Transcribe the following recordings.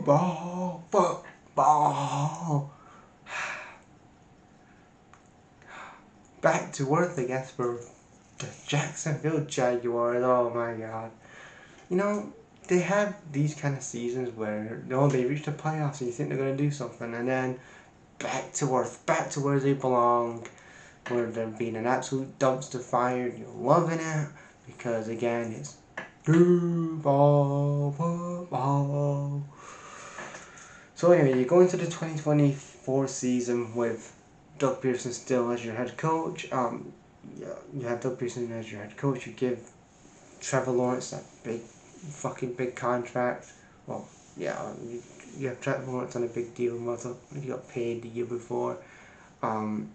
Football. Back to earth, I guess, for the Jacksonville Jaguars. Oh my god. You know, they have these kind of seasons where, they reach the playoffs and you think they're going to do something, and then back to earth, back to where they belong, where they're being an absolute dumpster fire. You're loving it because, again, it's football. So anyway, you go into the 2024 season with Doug Pearson still as your head coach. You have Doug Pearson as your head coach. You give Trevor Lawrence that big contract. Well, yeah, you have Trevor Lawrence on a big deal. He got paid the year before. And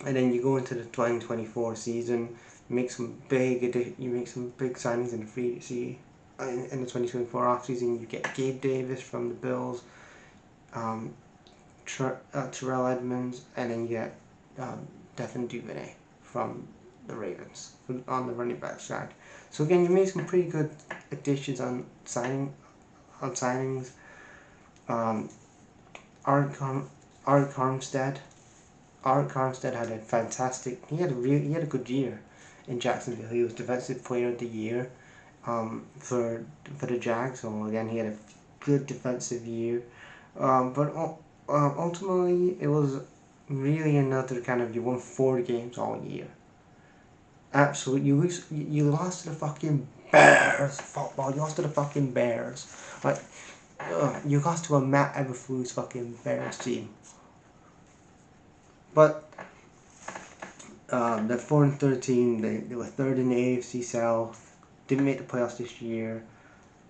then you go into the 2024 season. You make some big signings in the free agency. In the 2024 offseason, you get Gabe Davis from the Bills, Terrell Edmonds, and then you get Devin Duvernay from the Ravens on the running back side. So again, you made some pretty good additions on signings. Art Armstead had a fantastic. He had a good year in Jacksonville. He was Defensive Player of the Year for the Jags. So again, he had a good defensive year. But ultimately, it was really another kind of, you won 4 games all year. Absolutely, you lost to the fucking Bears. Football, you lost to the fucking Bears. Like, you lost to a Matt Eberflus fucking Bears team. But they're 4-13. They were 3rd in the AFC South. Didn't make the playoffs this year.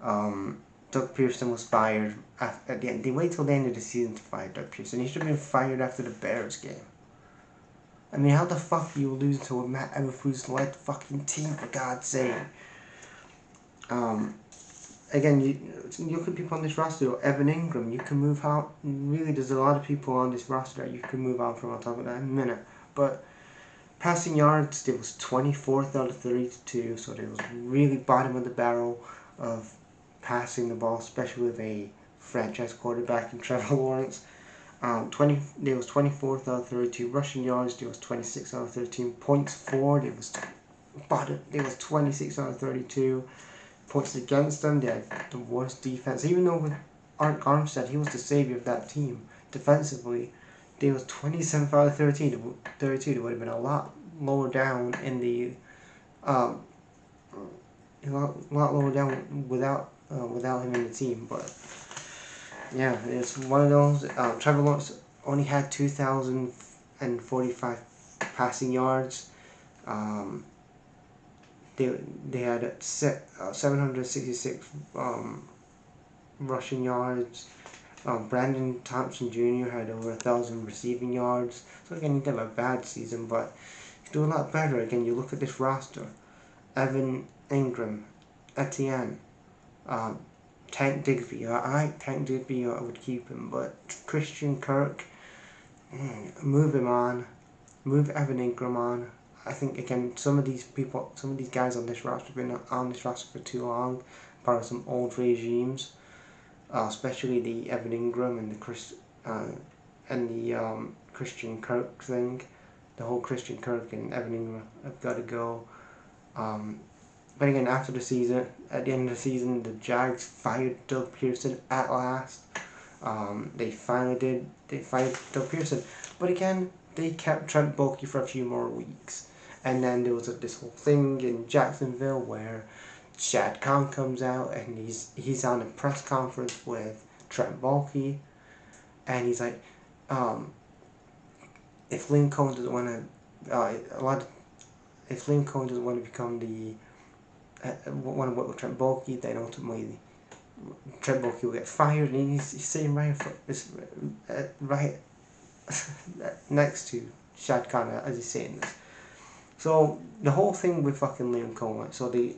Doug Pearson was fired at the end. They waited till the end of the season to fire Doug Pearson. He should have been fired after the Bears game. I mean, how the fuck do you lose to a Matt Eberflus-led fucking team, for God's sake? Again, you look at people on this roster. Evan Ingram, you can move out. Really, there's a lot of people on this roster that you can move on from. I'll talk about that in a minute. But passing yards, it was 24th out of 32, so it was really bottom of the barrel of passing the ball, especially with a franchise quarterback in Trevor Lawrence. There was 24th out of 32 rushing yards. There was 26 out of 13 points for. There was 26 out of 32 points against them. They had the worst defense. Even though with Art Armstead, he was the savior of that team defensively. There was 27 out of 32. They would have been a lot lower down in the a lot lower down without him in the team, but. Yeah, it's one of those. Trevor Lawrence only had 2,045 passing yards. They had 766 rushing yards. Brandon Thompson Jr. had over 1,000 receiving yards. So again, he didn't have a bad season, but he's doing a lot better. Again, you look at this roster: Evan Ingram, Etienne. Tank Digby, Tank Digby, I would keep him, but Christian Kirk, move him on, move Evan Ingram on. I think, again, some of these guys on this roster have been on this roster for too long, part of some old regimes, especially the Evan Ingram and the Christian Kirk thing. The whole Christian Kirk and Evan Ingram have got to go. But again, at the end of the season, the Jags fired Doug Pearson at last. They finally did. They fired Doug Pearson. But again, they kept Trent Baalke for a few more weeks. And then there was this whole thing in Jacksonville where Shad Khan comes out and he's on a press conference with Trent Baalke. And he's like, if Liam Cohen doesn't want to, if Liam Cohen doesn't want to become want to work with Trent Baalke, then ultimately Trent Baalke will get fired, and he's sitting right next to Shad Khan as he's saying this. So the whole thing with fucking Liam Cohen, so you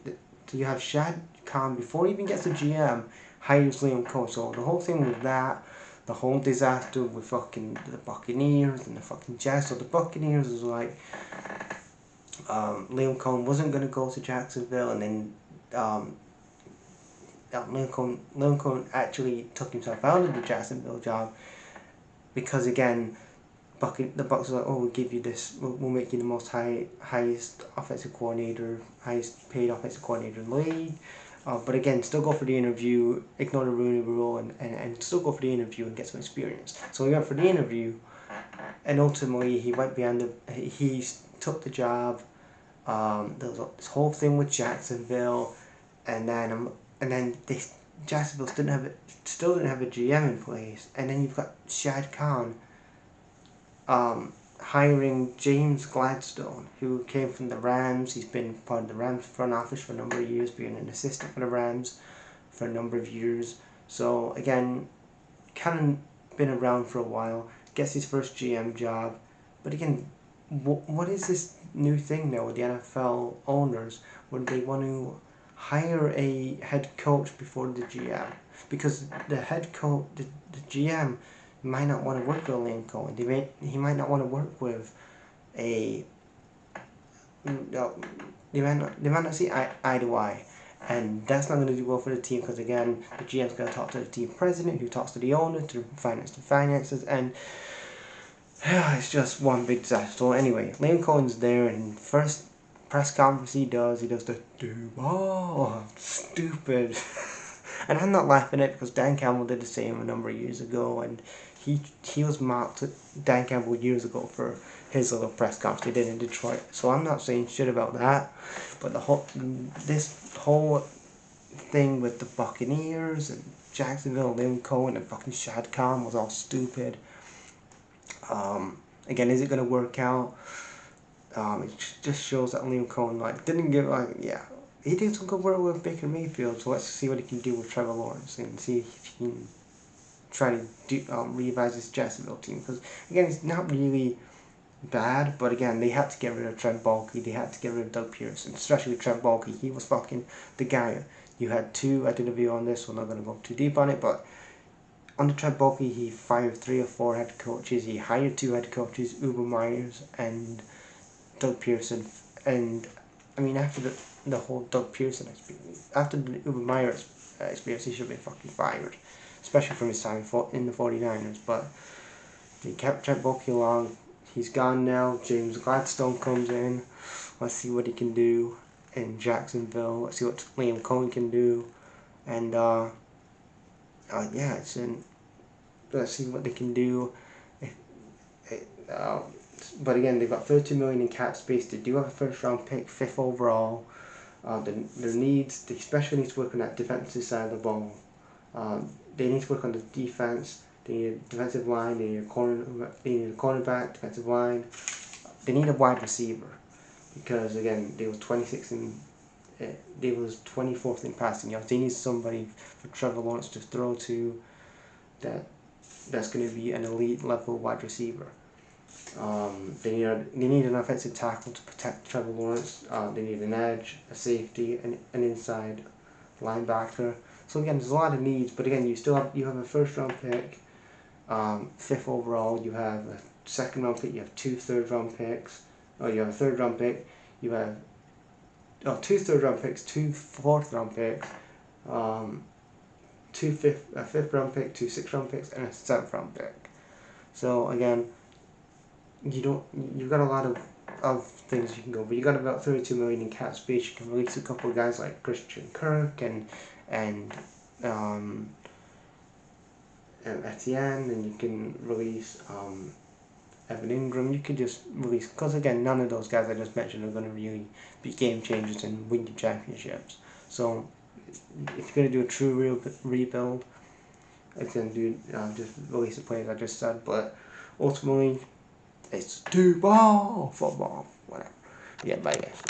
have Shad Khan, before he even gets to GM, hires Liam Cohen. So the whole thing with that, the whole disaster with fucking the Buccaneers and the fucking Jets. So the Buccaneers was like, Liam Cohen wasn't going to go to Jacksonville, and then Lincoln actually took himself out of the Jacksonville job because again, the Bucs were like, oh, we'll give you this, we'll make you the highest offensive coordinator, highest paid offensive coordinator in the league. But again, still go for the interview, ignore the Rooney Rule, and still go for the interview and get some experience. So he went for the interview, and ultimately he went behind he took the job. There was this whole thing with Jacksonville, and then Jacksonville still didn't have a GM in place, and then you've got Shad Khan hiring James Gladstone, who came from the Rams. He's been part of the Rams front office for a number of years, being an assistant for the Rams for a number of years. So again, kind of been around for a while, gets his first GM job. But again, what is this new thing now with the NFL owners when they want to hire a head coach before the GM? Because the head coach, the GM, might not want to work with Liam Cohen. He might not want to work with they might not see eye to eye, and that's not going to do well for the team because again, the GM's going to talk to the team president, who talks to the owner to finance the finances, and it's just one big disaster. So anyway, Liam Cohen's there, and first press conference he does the stupid. And I'm not laughing at it because Dan Campbell did the same a number of years ago, and he was mocked, Dan Campbell, years ago for his little press conference he did in Detroit. So I'm not saying shit about that, but this whole thing with the Buccaneers and Jacksonville, Liam Cohen, and fucking Shad Khan was all stupid. Again, is it gonna work out? It just shows that Liam Cohen didn't give he did some good work with Baker Mayfield, so let's see what he can do with Trevor Lawrence and see if he can try to revise this Jacksonville team. Because again, it's not really bad, but again, they had to get rid of Trent Baalke, they had to get rid of Doug Pearson, especially Trent Baalke. He was fucking the guy. You had two, I did a video on this, so I'm not going to go too deep on it, but under Trent Baalke, he fired 3 or 4 head coaches, he hired 2 head coaches, Urban Meyers and Doug Pearson, and I mean, after the whole Doug Pearson experience, after the Urban Meyer experience, he should be fucking fired, especially from his time in the 49ers. But they kept Trent Baalke along. He's gone now. James Gladstone comes in. Let's see what he can do in Jacksonville. Let's see what Liam Cohen can do, and let's see what they can do. But again, they've got $32 million in cap space. They do have a first-round pick, 5th overall. Their needs, they especially need to work on that defensive side of the ball. They need to work on the defense. They need a defensive line. They need a cornerback, defensive line. They need a wide receiver because again, they was 24th in passing yards. They need somebody for Trevor Lawrence to throw to that's going to be an elite level wide receiver. They need an offensive tackle to protect Trevor Lawrence. They need an edge, a safety, an inside linebacker. So again, there's a lot of needs, but again, you have a first round pick, 5th overall. You have a second round pick. You have 2 third round picks. You have a third round pick. You have 2 third round picks, 2 fourth round picks, 2 fifth round pick, 2 6th round picks, and a 7th round pick. So again, you've got a lot of things you can go, but you got about $32 million in cap space. You can release a couple of guys like Christian Kirk and Etienne, and you can release Evan Ingram. You could just release, because again, none of those guys I just mentioned are going to really be game changers and win you championships. So if you're going to do a true rebuild, it's going to do just release the players I just said, but ultimately it's football, whatever. Yeah, bye guys.